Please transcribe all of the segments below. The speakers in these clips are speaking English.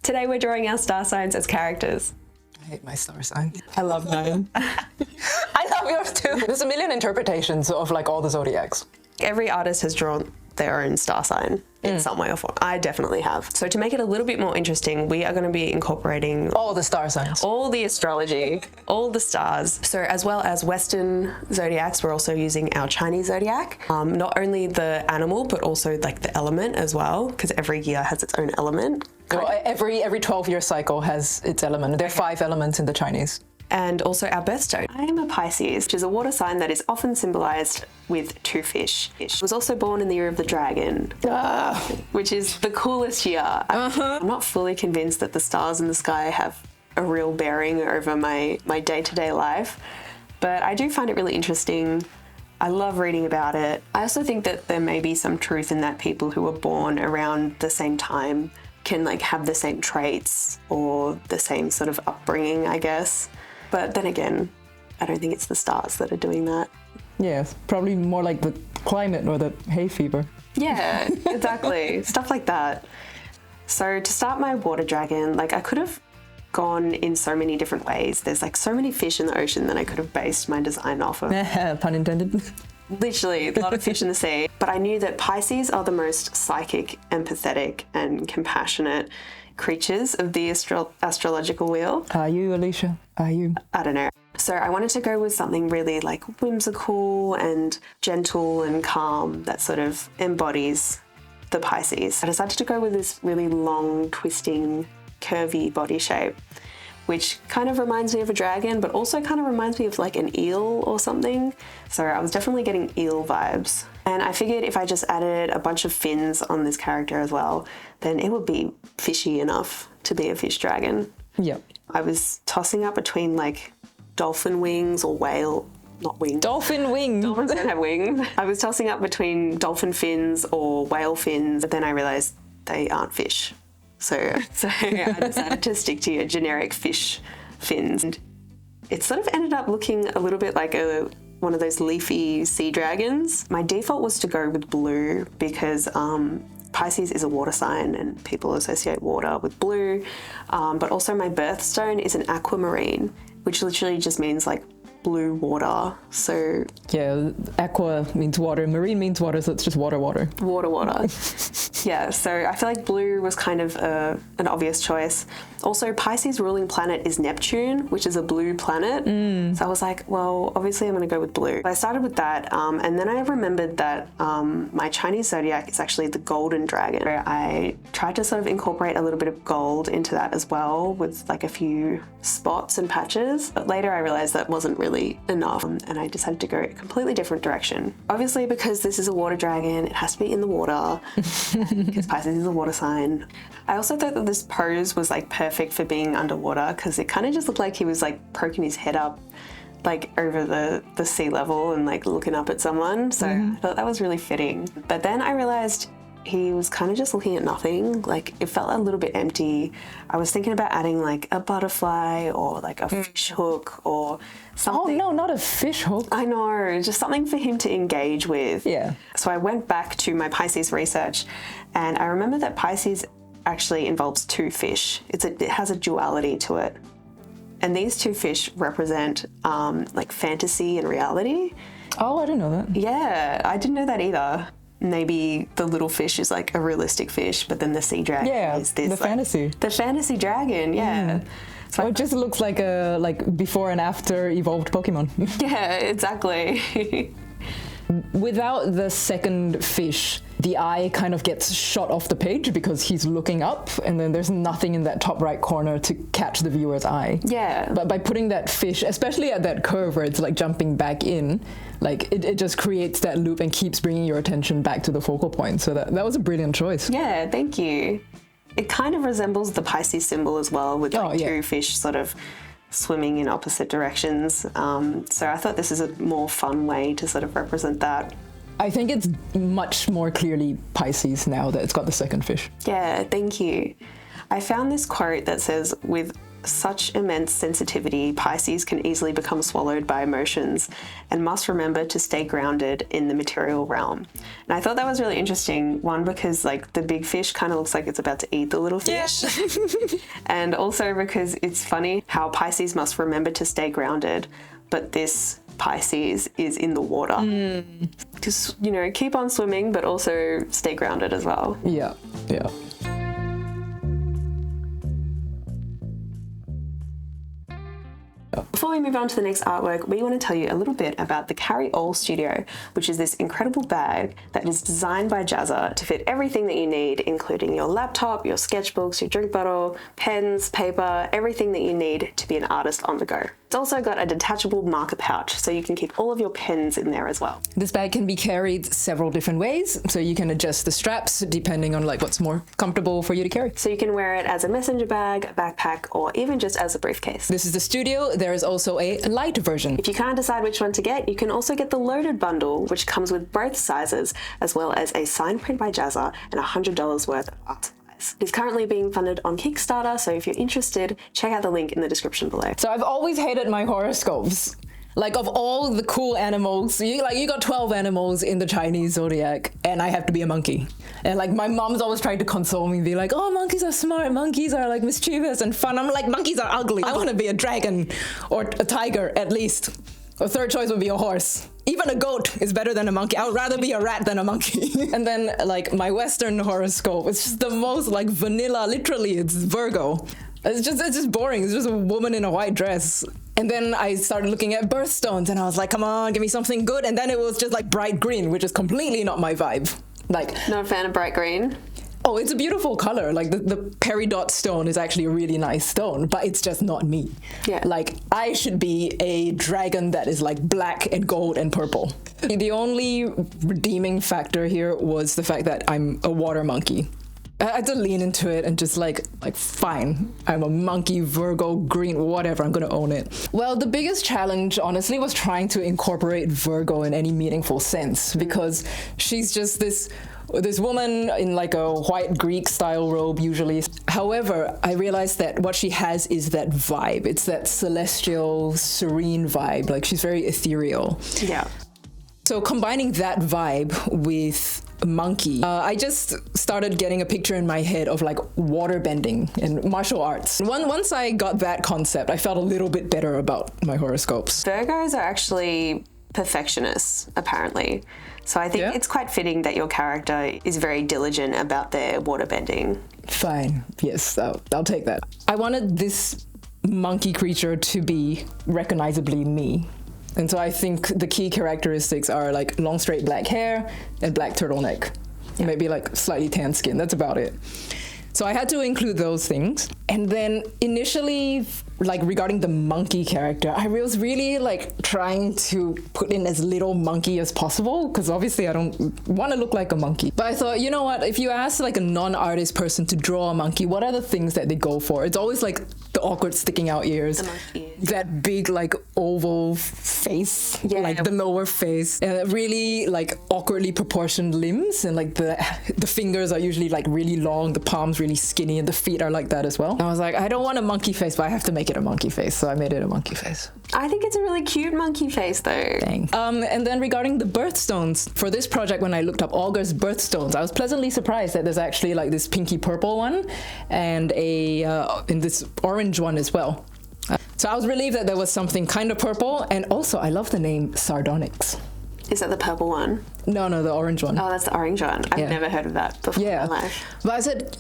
Today we're drawing our star signs as characters. I hate my star sign. I love mine. I love yours too. There's a million interpretations of like all the zodiacs. Every artist has drawn their own star sign in some way or form. I definitely have. So to make it a little bit more interesting, we are going to be incorporating all the star signs, all the astrology, all the stars. So as well as Western zodiacs, we're also using our Chinese zodiac. Not only the animal, but also like the element as well, because every year has its own element. Well, every 12-year cycle has its element. There are 5 elements in the Chinese. And also our birthstone. I am a Pisces, which is a water sign that is often symbolized with 2 fish. I was also born in the year of the dragon, which is the coolest year. I'm not fully convinced that the stars in the sky have a real bearing over my day-to-day life, but I do find it really interesting. I love reading about it. I also think that there may be some truth in that people who were born around the same time can like have the same traits or the same sort of upbringing, I guess. But then again, I don't think it's the stars that are doing that. Yeah, it's probably more like the climate or the hay fever. Yeah, exactly. Stuff like that. So to start my water dragon, like I could have gone in so many different ways. There's like so many fish in the ocean that I could have based my design off of. Pun intended. Literally, a lot of fish in the sea. But I knew that Pisces are the most psychic, empathetic, and compassionate creatures of the astrological wheel. Are you, Alicia? Are you? I don't know. So I wanted to go with something really like whimsical and gentle and calm that sort of embodies the Pisces. I decided to go with this really long, twisting, curvy body shape, which kind of reminds me of a dragon, but also kind of reminds me of like an eel or something. So I was definitely getting eel vibes. And I figured if I just added a bunch of fins on this character as well, then it would be fishy enough to be a fish dragon. Yep. I was tossing up between like dolphin wings or whale, not wings. Dolphin wings. Dolphins don't have wings. I was tossing up between dolphin fins or whale fins, but then I realized they aren't fish. So I decided to stick to your generic fish fins. And it sort of ended up looking a little bit like one of those leafy sea dragons. My default was to go with blue because Pisces is a water sign and people associate water with blue. But also my birthstone is an aquamarine, which literally just means like blue water. So yeah, aqua means water, marine means water, so it's just water. Water. Yeah, so I feel like blue was kind of an obvious choice. Also, Pisces' ruling planet is Neptune, which is a blue planet. So I was like, well, obviously I'm going to go with blue. I started with that, and then I remembered that my Chinese zodiac is actually the golden dragon. I tried to sort of incorporate a little bit of gold into that as well with like a few spots and patches. But later I realized that wasn't really enough, and I decided to go a completely different direction. Obviously, because this is a water dragon, it has to be in the water, because Pisces is a water sign. I also thought that this pose was like perfect for being underwater because it kind of just looked like he was like poking his head up like over the sea level and like looking up at someone. So I thought that was really fitting. But then I realized he was kind of just looking at nothing. Like it felt a little bit empty. I was thinking about adding like a butterfly or like a fish hook or something. Oh no, not a fish hook. I know, just something for him to engage with. Yeah. So I went back to my Pisces research and I remember that Pisces actually involves 2 fish. It has a duality to it. And these 2 fish represent like fantasy and reality. Oh, I didn't know that. Yeah, I didn't know that either. Maybe the little fish is like a realistic fish, but then the sea dragon is this the fantasy. The fantasy dragon, yeah. So it just looks like a before and after evolved Pokemon. Yeah, exactly. Without the second fish, the eye kind of gets shot off the page because he's looking up and then there's nothing in that top right corner to catch the viewer's eye. Yeah. But by putting that fish, especially at that curve where it's like jumping back in, like it just creates that loop and keeps bringing your attention back to the focal point. So that was a brilliant choice. Yeah, thank you. It kind of resembles the Pisces symbol as well with like 2 fish sort of swimming in opposite directions. So I thought this is a more fun way to sort of represent that. I think it's much more clearly Pisces now that it's got the second fish. Yeah, thank you. I found this quote that says, with such immense sensitivity, Pisces can easily become swallowed by emotions and must remember to stay grounded in the material realm. And I thought that was really interesting. One, because like the big fish kind of looks like it's about to eat the little fish. And also because it's funny how Pisces must remember to stay grounded, but this Pisces is in the water. Just, you know, keep on swimming, but also stay grounded as well. Yeah. Before we move on to the next artwork, we want to tell you a little bit about the Carry All Studio, which is this incredible bag that is designed by Jazza to fit everything that you need, including your laptop, your sketchbooks, your drink bottle, pens, paper, everything that you need to be an artist on the go. It's also got a detachable marker pouch, so you can keep all of your pens in there as well. This bag can be carried several different ways, so you can adjust the straps depending on like what's more comfortable for you to carry. So you can wear it as a messenger bag, a backpack, or even just as a briefcase. This is the Studio. There is also a light version. If you can't decide which one to get, you can also get the loaded bundle, which comes with both sizes, as well as a sign print by Jazza and $100 worth of art supplies. It is currently being funded on Kickstarter, so if you're interested, check out the link in the description below. So I've always hated my horoscopes. Like, of all the cool animals, you got 12 animals in the Chinese zodiac, and I have to be a monkey. And like, my mom's always tried to console me, be like, oh, monkeys are smart, monkeys are like mischievous and fun. I'm like, monkeys are ugly. I want to be a dragon or a tiger at least. A third choice would be a horse. Even a goat is better than a monkey. I would rather be a rat than a monkey. And then like my Western horoscope, it's just the most like vanilla, literally it's Virgo. It's just boring. It's just a woman in a white dress. And then I started looking at birthstones and I was like, come on, give me something good. And then it was just like bright green, which is completely not my vibe. Like, not a fan of bright green? Oh, it's a beautiful color. Like the peridot stone is actually a really nice stone, but it's just not me. Yeah. Like I should be a dragon that is like black and gold and purple. The only redeeming factor here was the fact that I'm a water monkey. I had to lean into it and just like fine, I'm a monkey, Virgo, green, whatever, I'm gonna own it. Well, the biggest challenge, honestly, was trying to incorporate Virgo in any meaningful sense, because she's just this woman in like a white Greek style robe usually. However, I realized that what she has is that vibe. It's that celestial, serene vibe. Like she's very ethereal. Yeah. So combining that vibe with a monkey, I just started getting a picture in my head of like water bending and martial arts. Once I got that concept, I felt a little bit better about my horoscopes. Virgos are actually perfectionists, apparently. So I think it's quite fitting that your character is very diligent about their water bending. Fine. Yes, I'll take that. I wanted this monkey creature to be recognizably me. And so I think the key characteristics are like long straight black hair and black turtleneck. Yeah. Maybe like slightly tan skin. That's about it. So I had to include those things. And then initially, like regarding the monkey character, I was really like trying to put in as little monkey as possible, because obviously I don't want to look like a monkey. But I thought, you know what, if you ask like a non-artist person to draw a monkey, what are the things that they go for? It's always like the awkward sticking out ears, that big like oval face, like the lower face, and really like awkwardly proportioned limbs, and like the fingers are usually like really long, the palms really skinny, and the feet are like that as well. And I was like, I don't want a monkey face, but I have to make it a monkey face, so I made it a monkey face. I think it's a really cute monkey face though. Thanks. And then regarding the birthstones, for this project, when I looked up Olga's birthstones, I was pleasantly surprised that there's actually like this pinky purple one and in this orange one as well. So I was relieved that there was something kind of purple, and also I love the name Sardonyx. Is that the purple one? No, the orange one. Oh, that's the orange one. I've never heard of that before in my life. But I said,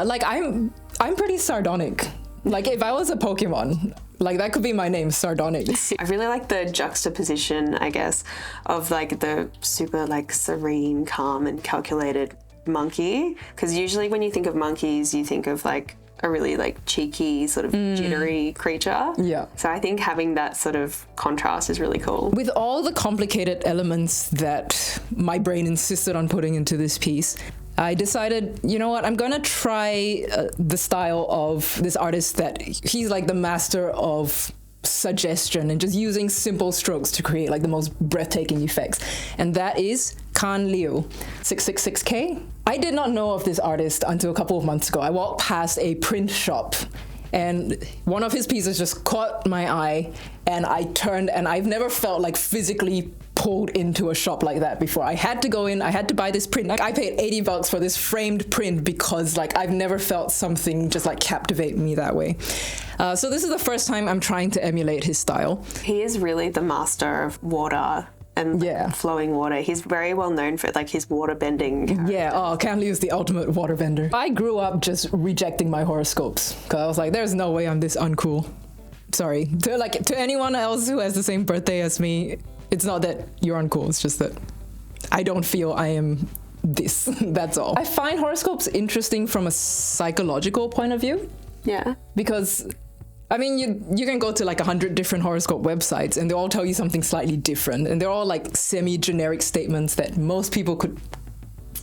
like I'm pretty sardonic. Like if I was a Pokemon, like that could be my name, Sardonyx. I really like the juxtaposition, I guess, of like the super like serene, calm and calculated monkey. Because usually when you think of monkeys, you think of like a really like cheeky sort of jittery creature. Yeah. So I think having that sort of contrast is really cool. With all the complicated elements that my brain insisted on putting into this piece, I decided, you know what, I'm gonna try the style of this artist that he's like the master of suggestion and just using simple strokes to create like the most breathtaking effects. And that is Can Liu, 666K. I did not know of this artist until a couple of months ago. I walked past a print shop And one of his pieces just caught my eye, and I turned, and I've never felt like physically pulled into a shop like that before. I had to go in, I had to buy this print. Like, I paid $80 for this framed print because like I've never felt something just like captivate me that way. So this is the first time I'm trying to emulate his style. He is really the master of water and flowing water. He's very well known for like his water bending. Yeah, Cantley is the ultimate water bender. I grew up just rejecting my horoscopes because I was like, there's no way I'm this uncool. Sorry. To anyone else who has the same birthday as me, it's not that you're uncool, it's just that I don't feel I am this. That's all. I find horoscopes interesting from a psychological point of view. Yeah. Because, I mean, you can go to like 100 different horoscope websites and they all tell you something slightly different. And they're all like semi-generic statements that most people could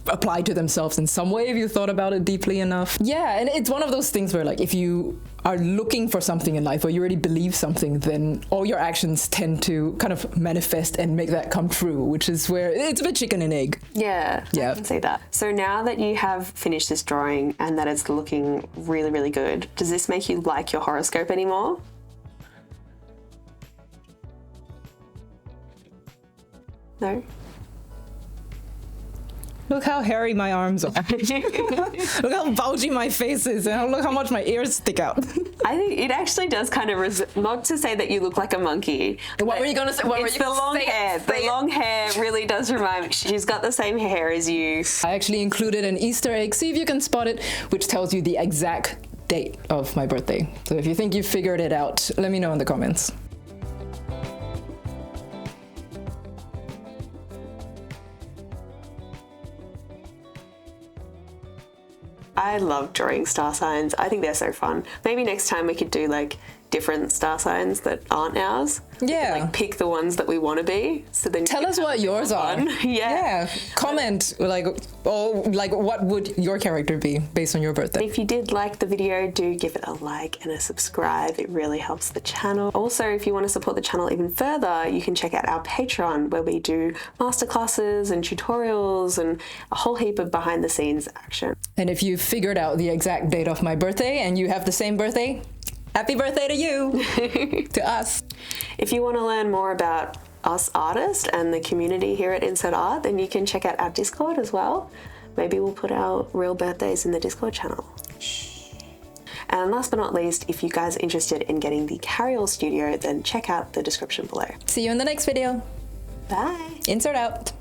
apply to themselves in some way if you thought about it deeply enough. Yeah, and it's one of those things where like if you are looking for something in life or you already believe something, then all your actions tend to kind of manifest and make that come true, which is where it's a bit chicken and egg. Yeah, I can see that. So now that you have finished this drawing and that it's looking really, really good, does this make you like your horoscope anymore? No? Look how hairy my arms are. Look how bulgy my face is, and look how much my ears stick out. I think it actually does kind of, not to say that you look like a monkey. What were you going to say? It's the long hair. The long hair really does remind me. She's got the same hair as you. I actually included an Easter egg, see if you can spot it, which tells you the exact date of my birthday. So if you think you've figured it out, let me know in the comments. I love drawing star signs. I think they're so fun. Maybe next time we could do like different star signs that aren't ours. Yeah. Like pick the ones that we want to be. So then tell us what yours are. Yeah. Comment what would your character be based on your birthday. If you did like the video, do give it a like and a subscribe. It really helps the channel. Also, if you want to support the channel even further, you can check out our Patreon where we do masterclasses and tutorials and a whole heap of behind the scenes action. And if you figured out the exact date of my birthday and you have the same birthday, happy birthday to you, to us. If you want to learn more about us artists and the community here at Insert Art, then you can check out our Discord as well. Maybe we'll put our real birthdays in the Discord channel. And last but not least, if you guys are interested in getting the Carryall Studio, then check out the description below. See you in the next video. Bye. Insert out.